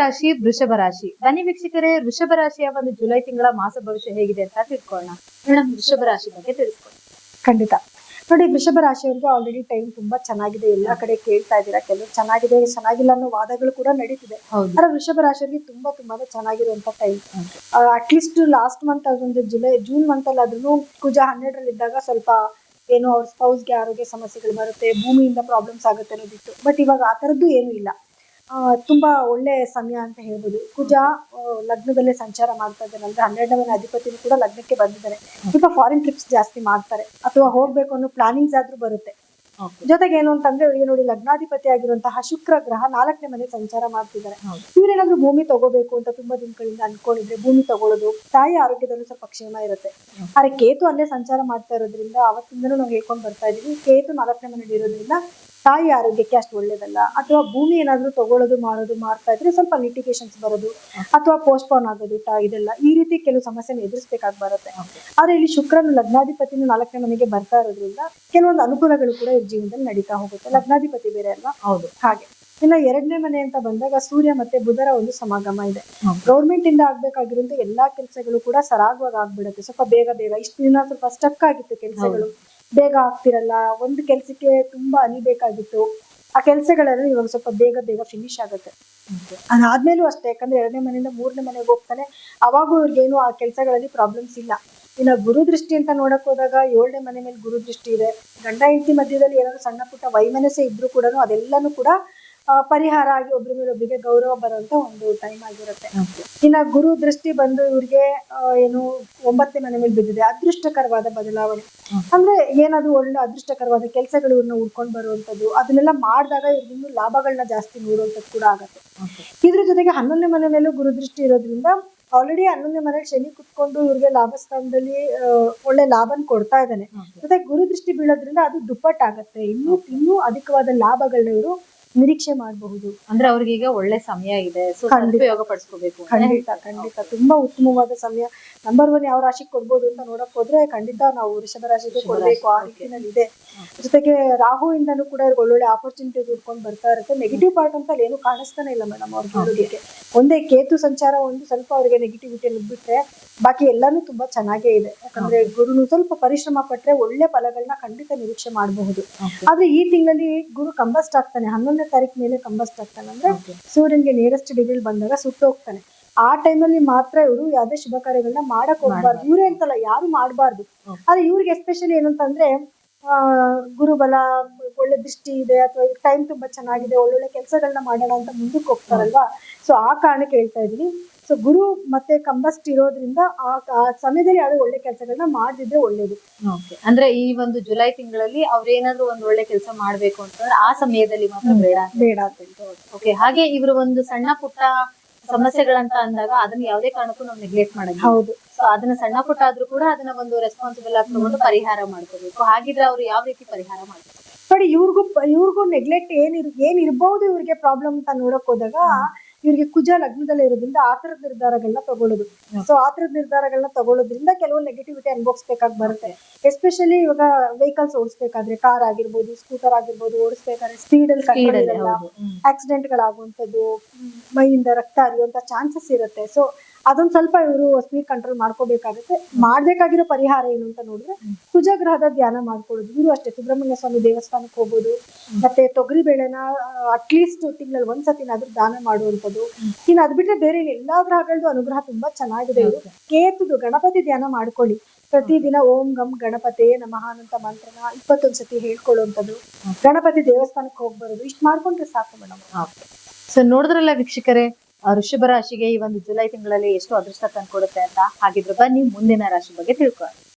ರಾಶಿ ವೃಷಭ ರಾಶಿ. ಬನ್ನಿ ವೀಕ್ಷಕರೇ, ವೃಷಭ ರಾಶಿಯ ಒಂದು ಜುಲೈ ತಿಂಗಳ ಮಾಸ ಭವಿಷ್ಯ ಹೇಗಿದೆ ಅಂತ ತಿಳ್ಕೊಳ್ಳೋಣ. ಮೇಡಮ್, ವೃಷಭ ರಾಶಿ ಬಗ್ಗೆ ತಿಳಿಸ್ಕೊಡಿ. ಖಂಡಿತ ನೋಡಿ, ವೃಷಭ ರಾಶಿಯವರಿಗೆ ಆಲ್ರೆಡಿ ಟೈಮ್ ತುಂಬಾ ಚೆನ್ನಾಗಿದೆ. ಎಲ್ಲಾ ಕಡೆ ಕೇಳ್ತಾ ಇದ್ದೀರಾ, ಕೆಲವರು ಚೆನ್ನಾಗಿದೆ ಚೆನ್ನಾಗಿಲ್ಲ ಅನ್ನೋ ವಾದಗಳು ಕೂಡ ನಡೀತಿದೆ. ಆದ್ರೆ ವೃಷಭ ರಾಶಿಯವರಿಗೆ ತುಂಬಾನೇ ಚೆನ್ನಾಗಿರುವಂತ ಟೈಮ್. ಅಟ್ಲೀಸ್ಟ್ ಲಾಸ್ಟ್ ಮಂತ್ ಅದೊಂದು ಜೂನ್ ಮಂತ್ ಅಲ್ಲಿ ಆದ್ರೂ ಕುಜ 12ರಲ್ಲಿ ಇದ್ದಾಗ ಸ್ವಲ್ಪ ಏನೋ ಅವ್ರ ಸ್ಪೌಸ್ಗೆ ಆರೋಗ್ಯ ಸಮಸ್ಯೆಗಳು ಬರುತ್ತೆ, ಭೂಮಿಯಿಂದ ಪ್ರಾಬ್ಲಮ್ಸ್ ಆಗುತ್ತೆ ಅನ್ನೋದಿತ್ತು. ಬಟ್ ಇವಾಗ ಆ ತರದ್ದು ಏನು ಇಲ್ಲ. ತುಂಬಾ ಒಳ್ಳೆ ಸಮಯ ಅಂತ ಹೇಳ್ಬೋದು. ಕುಜ ಲಗ್ನದಲ್ಲೇ ಸಂಚಾರ ಮಾಡ್ತಾ ಇದ್ದಾನೆ ಅಂದ್ರೆ 12ನೇ ಅಧಿಪತಿನೂ ಕೂಡ ಲಗ್ನಕ್ಕೆ ಬಂದಿದ್ದಾರೆ. ಸ್ವಲ್ಪ ಫಾರಿನ್ ಟ್ರಿಪ್ಸ್ ಜಾಸ್ತಿ ಮಾಡ್ತಾರೆ ಅಥವಾ ಹೋಗ್ಬೇಕು ಅನ್ನೋ ಪ್ಲಾನಿಂಗ್ಸ್ ಆದ್ರೂ ಬರುತ್ತೆ. ಜೊತೆಗೆ ಏನು ಅಂತಂದ್ರೆ ಇವರಿಗೆ ನೋಡಿ, ಲಗ್ನಾಧಿಪತಿ ಆಗಿರುವಂತಹ ಶುಕ್ರ ಗ್ರಹ 4ನೇ ಮನೆ ಸಂಚಾರ ಮಾಡ್ತಿದ್ದಾರೆ. ಇವ್ರೇನಾದ್ರೂ ಭೂಮಿ ತಗೋಬೇಕು ಅಂತ ತುಂಬಾ ದಿನಗಳಿಂದ ಅನ್ಕೊಂಡಿದ್ರೆ ಭೂಮಿ ತಗೊಳ್ಳೋದು, ತಾಯಿ ಆರೋಗ್ಯದಲ್ಲೂ ಸ್ವಲ್ಪ ಕ್ಷೇಮ ಇರುತ್ತೆ. ಆದ್ರೆ ಕೇತು ಅಲ್ಲೇ ಸಂಚಾರ ಮಾಡ್ತಾ ಇರೋದ್ರಿಂದ ಅವತ್ತಿಂದನೂ ನಾವು ಹೇಳ್ಕೊಂಡ್ ಬರ್ತಾ ಇದೀವಿ, ಕೇತು 4ನೇ ಮನೇಲಿ ಇರೋದ್ರಿಂದ ತಾಯಿ ಆರೋಗ್ಯಕ್ಕೆ ಅಷ್ಟು ಒಳ್ಳೇದಲ್ಲ. ಅಥವಾ ಭೂಮಿ ಏನಾದ್ರೂ ತಗೊಳ್ಳೋದು ಮಾಡ್ತಾ ಇದ್ರೆ ಸ್ವಲ್ಪ ಲಿಟಿಗೇಷನ್ಸ್ ಬರೋದು ಅಥವಾ ಪೋಸ್ಟ್ಪೋನ್ ಆಗೋದು ಇದೆಲ್ಲ ಈ ರೀತಿ ಕೆಲವು ಸಮಸ್ಯೆನ ಎದುರಿಸಬೇಕಾಗಿ ಬರುತ್ತೆ. ಆದ್ರೆ ಇಲ್ಲಿ ಶುಕ್ರನ ಲಗ್ನಾಧಿಪತಿನ 4ನೇ ಮನೆಗೆ ಬರ್ತಾ ಇರೋದ್ರಿಂದ ಕೆಲವೊಂದು ಅನುಕೂಲಗಳು ಕೂಡ ಇವ್ರ ಜೀವನದಲ್ಲಿ ನಡೀತಾ ಹೋಗುತ್ತೆ. ಲಗ್ನಾಧಿಪತಿ ಬೇರೆ ಅಲ್ವಾ? ಹೌದು. ಹಾಗೆ ಇನ್ನು 2ನೇ ಮನೆ ಅಂತ ಬಂದಾಗ ಸೂರ್ಯ ಮತ್ತೆ ಬುಧರ ಒಂದು ಸಮಾಗಮ ಇದೆ. ಗೌರ್ಮೆಂಟ್ ಇಂದ ಆಗ್ಬೇಕಾಗಿರುವಂತ ಎಲ್ಲಾ ಕೆಲಸಗಳು ಕೂಡ ಸರಾಗವಾಗಿ ಆಗ್ಬಿಡುತ್ತೆ. ಸ್ವಲ್ಪ ಬೇಗ ಇಷ್ಟು ದಿನ ಸ್ವಲ್ಪ ಸ್ಟಕ್ ಆಗಿತ್ತು ಕೆಲಸಗಳು, ಬೇಗ ಆಗ್ತಿರಲ್ಲ. ಒಂದು ಕೆಲ್ಸಕ್ಕೆ ತುಂಬಾ ಅನಿಬೇಕಾಗಿತ್ತು, ಆ ಕೆಲ್ಸಗಳೆಲ್ಲ ಇವಾಗ ಸ್ವಲ್ಪ ಬೇಗ ಫಿನಿಶ್ ಆಗುತ್ತೆ. ಅದಾದ್ಮೇಲೂ ಅಷ್ಟೇ, ಯಾಕಂದ್ರೆ 2ನೇ ಮನೆಯಿಂದ 3ನೇ ಮನೆಗೆ ಹೋಗ್ತಾನೆ, ಅವಾಗೂ ಇವ್ರಿಗೇನು ಆ ಕೆಲ್ಸಗಳಲ್ಲಿ ಪ್ರಾಬ್ಲಮ್ಸ್ ಇಲ್ಲ. ಇನ್ನು ಗುರು ದೃಷ್ಟಿ ಅಂತ ನೋಡಕ್ ಹೋದಾಗ 7ನೇ ಮನೆ ಮೇಲೆ ಗುರು ದೃಷ್ಟಿ ಇದೆ. ಗಂಡ ಹೆಂಡತಿ ಮಧ್ಯದಲ್ಲಿ ಏನಾದ್ರು ಸಣ್ಣ ಪುಟ್ಟ ವೈಮನಸ್ಸೆ ಇದ್ರು ಕೂಡ ಅದೆಲ್ಲಾನು ಕೂಡ ಪರಿಹಾರ ಆಗಿ ಒಬ್ರ ಮೇಲೆ ಒಬ್ರಿಗೆ ಗೌರವ ಬರುವಂತ ಒಂದು ಟೈಮ್ ಆಗಿರುತ್ತೆ. ಇನ್ನ ಗುರು ದೃಷ್ಟಿ ಬಂದು ಇವ್ರಿಗೆ ಏನು 9ನೇ ಮನೆ ಮೇಲೆ ಬಿದ್ದಿದೆ. ಅದೃಷ್ಟಕರವಾದ ಬದಲಾವಣೆ ಅಂದ್ರೆ ಏನಾದ್ರು ಒಳ್ಳೆ ಅದೃಷ್ಟಕರವಾದ ಕೆಲಸಗಳು ಇವ್ರನ್ನ ಉಳ್ಕೊಂಡ್ ಬರುವಂತದ್ದು, ಅದನ್ನೆಲ್ಲ ಮಾಡಿದಾಗ ಇವ್ರಿಗೆ ಇನ್ನೂ ಲಾಭಗಳನ್ನ ಜಾಸ್ತಿ ನೋಡುವಂಥದ್ದು ಕೂಡ ಆಗತ್ತೆ. ಇದ್ರ ಜೊತೆಗೆ 11ನೇ ಮನೆ ಮೇಲೂ ಗುರು ದೃಷ್ಟಿ ಇರೋದ್ರಿಂದ ಆಲ್ರೆಡಿ 11ನೇ ಮನೇಲಿ ಶನಿ ಕುತ್ಕೊಂಡು ಇವ್ರಿಗೆ ಲಾಭ ಸ್ಥಾನದಲ್ಲಿ ಒಳ್ಳೆ ಲಾಭನ ಕೊಡ್ತಾ ಇದ್ದಾನೆ. ಜೊತೆಗೆ ಗುರು ದೃಷ್ಟಿ ಬೀಳೋದ್ರಿಂದ ಅದು ದುಪ್ಪಟ್ಟಾಗತ್ತೆ. ಇನ್ನೂ ಅಧಿಕವಾದ ಲಾಭಗಳನ್ನ ಇವರು ನಿರೀಕ್ಷೆ ಮಾಡಬಹುದು. ಅಂದ್ರೆ ಅವ್ರಿಗೆ ಈಗ ಒಳ್ಳೆ ಸಮಯ ಇದೆ, ಉಪಯೋಗ ಪಡಿಸ್ಕೋಬೇಕು. ಖಂಡಿತ ತುಂಬಾ ಉತ್ತಮವಾದ ಸಮಯ. ನಂಬರ್ 1 ಯಾವ ರಾಶಿಗೆ ಕೊಡ್ಬೋದು ಅಂತ ನೋಡಕ್ ಹೋದ್ರೆ ಖಂಡಿತ ನಾವು ವೃಷಭ ರಾಶಿಗೆ ಕೊಡ್ಬೇಕು, ಆ ರೀತಿನಲ್ಲಿ ಇದೆ. ಜೊತೆಗೆ ರಾಹು ಇಂದನೂ ಕೂಡ ಒಳ್ಳೊಳ್ಳೆ ಆಪರ್ಚುನಿಟೀಸ್ ಉಟ್ಕೊಂಡು ಬರ್ತಾ ಇರುತ್ತೆ. ನೆಗೆಟಿವ್ ಪಾರ್ಟ್ ಅಂತ ಏನು ಕಾಣಿಸ್ತಾನೆ ಇಲ್ಲ ಮೇಡಮ್ ಅವ್ರಿಗೆ ನೋಡೋದಕ್ಕೆ. ಒಂದೇ ಕೇತು ಸಂಚಾರ ಒಂದು ಸ್ವಲ್ಪ ಅವ್ರಿಗೆ ನೆಗೆಟಿವಿಟಿ ಬಿಟ್ರೆ ಬಾಕಿ ಎಲ್ಲಾನು ತುಂಬಾ ಚೆನ್ನಾಗೇ ಇದೆ. ಯಾಕಂದ್ರೆ ಗುರುನು ಸ್ವಲ್ಪ ಪರಿಶ್ರಮ ಪಟ್ರೆ ಒಳ್ಳೆ ಫಲಗಳನ್ನ ಖಂಡಿತ ನಿರೀಕ್ಷೆ ಮಾಡಬಹುದು. ಆದ್ರೆ ಈ ತಿಂಗಳಲ್ಲಿ ಗುರು ಕಂಬಸ್ಟ್ ಆಗ್ತಾನೆ, 11ನೇ ತಾರೀಕು ಮೇಲೆ ಕಂಬಸ್ಟ್ ಆಗ್ತಾನೆ. ಅಂದ್ರೆ ಸೂರ್ಯನ್ಗೆ ನಿಯರೆಸ್ಟ್ ಡಿಗ್ರಿ ಬಂದಾಗ ಸುಟ್ಟೋಗ್ತಾನೆ. ಆ ಟೈಮಲ್ಲಿ ಮಾತ್ರ ಇವರು ಯಾವ್ದೇ ಶುಭ ಕಾರ್ಯಗಳನ್ನ ಮಾಡಕ್ ಹೋಗ್ಬಾರ್ದು. ಇವ್ರೇ ಅಂತಲ್ಲ, ಯಾರು ಮಾಡ್ಬಾರ್ದು. ಆದ್ರೆ ಇವ್ರಿಗೆ ಎಸ್ಪೆಷಲಿ ಏನಂತಂದ್ರೆ ಗುರುಬಲ ಒಳ್ಳೆ ದೃಷ್ಟಿ ಇದೆ ಅಥವಾ ಟೈಮ್ ತುಂಬಾ ಚೆನ್ನಾಗಿದೆ, ಒಳ್ಳೊಳ್ಳೆ ಕೆಲಸಗಳನ್ನ ಮಾಡೋಣ ಅಂತ ಮುಂದಕ್ಕೆ ಹೋಗ್ತಾರಲ್ವಾ. ಸೊ ಆ ಕಾರಣಕ್ಕೆ ಹೇಳ್ತಾ ಇದೀನಿ. ಸೊ ಗುರು ಮತ್ತೆ ಕಂಬಸ್ಟ್ ಇರೋದ್ರಿಂದ ಆ ಸಮಯದಲ್ಲಿ ಯಾರು ಒಳ್ಳೆ ಕೆಲಸಗಳನ್ನ ಮಾಡದಿದ್ರೆ ಒಳ್ಳೇದು. ಅಂದ್ರೆ ಈ ಒಂದು ಜುಲೈ ತಿಂಗಳಲ್ಲಿ ಅವ್ರೇನಾದ್ರೂ ಒಂದು ಒಳ್ಳೆ ಕೆಲಸ ಮಾಡ್ಬೇಕು ಅಂತಂದ್ರೆ ಆ ಸಮಯದಲ್ಲಿ ಮಾತ್ರ ಬೇಡ ಅಂತ. ಓಕೆ, ಹಾಗೆ ಇವರು ಒಂದು ಸಣ್ಣ ಪುಟ್ಟ ಸಮಸ್ಯೆಗಳಂತ ಅಂದಾಗ ಅದನ್ನ ಯಾವುದೇ ಕಾರಣಕ್ಕೂ ನಾವು ನೆಗ್ಲೆಕ್ಟ್ ಮಾಡೋದು. ಹೌದು. ಸೊ ಅದನ್ನ ಸಣ್ಣ ಪುಟ್ಟ ಆದ್ರೂ ಕೂಡ ಅದನ್ನ ಒಂದು ರೆಸ್ಪಾನ್ಸಿಬಲ್ ಆಗಿ ತಗೊಂಡು ಪರಿಹಾರ ಮಾಡ್ಕೋಬೇಕು. ಹಾಗಿದ್ರೆ ಅವ್ರು ಯಾವ ರೀತಿ ಪರಿಹಾರ ಮಾಡ್ತಾರೆ ನೋಡಿ. ಇವ್ರಿಗೂ ನೆಗ್ಲೆಕ್ಟ್ ಏನಿರ್ಬಹುದು ಇವ್ರಿಗೆ ಪ್ರಾಬ್ಲಮ್ ಅಂತ ನೋಡಕ್ ಹೋದಾಗ ಇವ್ರಿಗೆ ಕುಜ ಲಗ್ನದಲ್ಲೇ ಇರೋದ್ರಿಂದ ಆತರದ ನಿರ್ಧಾರಗಳನ್ನ ತಗೊಳ್ಳೋದು. ಸೊ ಆತರದ ನಿರ್ಧಾರಗಳನ್ನ ತಗೊಳ್ಳೋದ್ರಿಂದ ಕೆಲವು ನೆಗೆಟಿವಿಟಿ ಅನುಭವಿಸ್ಬೇಕಾಗಿ ಬರುತ್ತೆ. ಎಸ್ಪೆಷಲಿ ಇವಾಗ ವೆಹಿಕಲ್ಸ್ ಓಡಿಸ್ಬೇಕಾದ್ರೆ, ಕಾರ್ ಆಗಿರ್ಬೋದು, ಸ್ಕೂಟರ್ ಆಗಿರ್ಬೋದು, ಓಡಿಸ್ಬೇಕಾದ್ರೆ ಸ್ಪೀಡ್ ಅಲ್ಲಿ ಆಕ್ಸಿಡೆಂಟ್ ಗಳಾಗುವಂಥದ್ದು, ಮೈಯಿಂದ ರಕ್ತ ಹರಿಯುವಂತ ಚಾನ್ಸಸ್ ಇರುತ್ತೆ. ಸೊ ಅದೊಂದ್ ಸ್ವಲ್ಪ ಇವರು ಸ್ಪೀಡ್ ಕಂಟ್ರೋಲ್ ಮಾಡ್ಕೋಬೇಕಾಗುತ್ತೆ. ಮಾಡ್ಬೇಕಾಗಿರೋ ಪರಿಹಾರ ಏನು ಅಂತ ನೋಡಿದ್ರೆ ಕುಜ ಗ್ರಹದ ಧ್ಯಾನ ಮಾಡ್ಕೊಳ್ಳೋದು. ಇವರು ಅಷ್ಟೇ ಸುಬ್ರಹ್ಮಣ್ಯ ಸ್ವಾಮಿ ದೇವಸ್ಥಾನಕ್ಕೆ ಹೋಗೋದು, ಮತ್ತೆ ತೊಗರಿ ಬೇಳೆನ ಅಟ್ಲೀಸ್ಟ್ ತಿಂಗಳಲ್ಲಿ ಒಂದ್ಸತಿನಾದ್ರೂ ದಾನ ಮಾಡುವಂಥದ್ದು. ಇನ್ನು ಅದ್ ಬಿಟ್ರೆ ಬೇರೆ ಎಲ್ಲಾ ಗ್ರಹಗಳದ್ದು ಅನುಗ್ರಹ ತುಂಬಾ ಚೆನ್ನಾಗಿದೆ. ಇವರು ಕೇತುದು ಗಣಪತಿ ಧ್ಯಾನ ಮಾಡ್ಕೊಳ್ಳಿ. ಪ್ರತಿದಿನ ಓಂ ಗಂ ಗಣಪತಿ ನಮಃ ಅಂತ ಮಂತ್ರನ 21 ಸತಿ ಹೇಳ್ಕೊಳ್ಳುವಂಥದ್ದು, ಗಣಪತಿ ದೇವಸ್ಥಾನಕ್ಕೆ ಹೋಗಿ ಬರೋದು, ಇಷ್ಟು ಮಾಡ್ಕೊಂಡ್ರೆ ಸಾಕು ಮೇಡಮ್. ಸೊ ನೋಡಿದ್ರಲ್ಲ ವೀಕ್ಷಕರೇ, ವೃಷಭ ರಾಶಿಗೆ ಈ ಒಂದು ಜುಲೈ ತಿಂಗಳಲ್ಲಿ ಎಷ್ಟು ಅದೃಷ್ಟ ತಂದ್ಕೊಡುತ್ತೆ ಅಂತ. ಹಾಗಿದ್ರೆ ಬನ್ನಿ ಮುಂದಿನ ರಾಶಿ ಬಗ್ಗೆ ತಿಳ್ಕೊಳ್ಳೋಣ.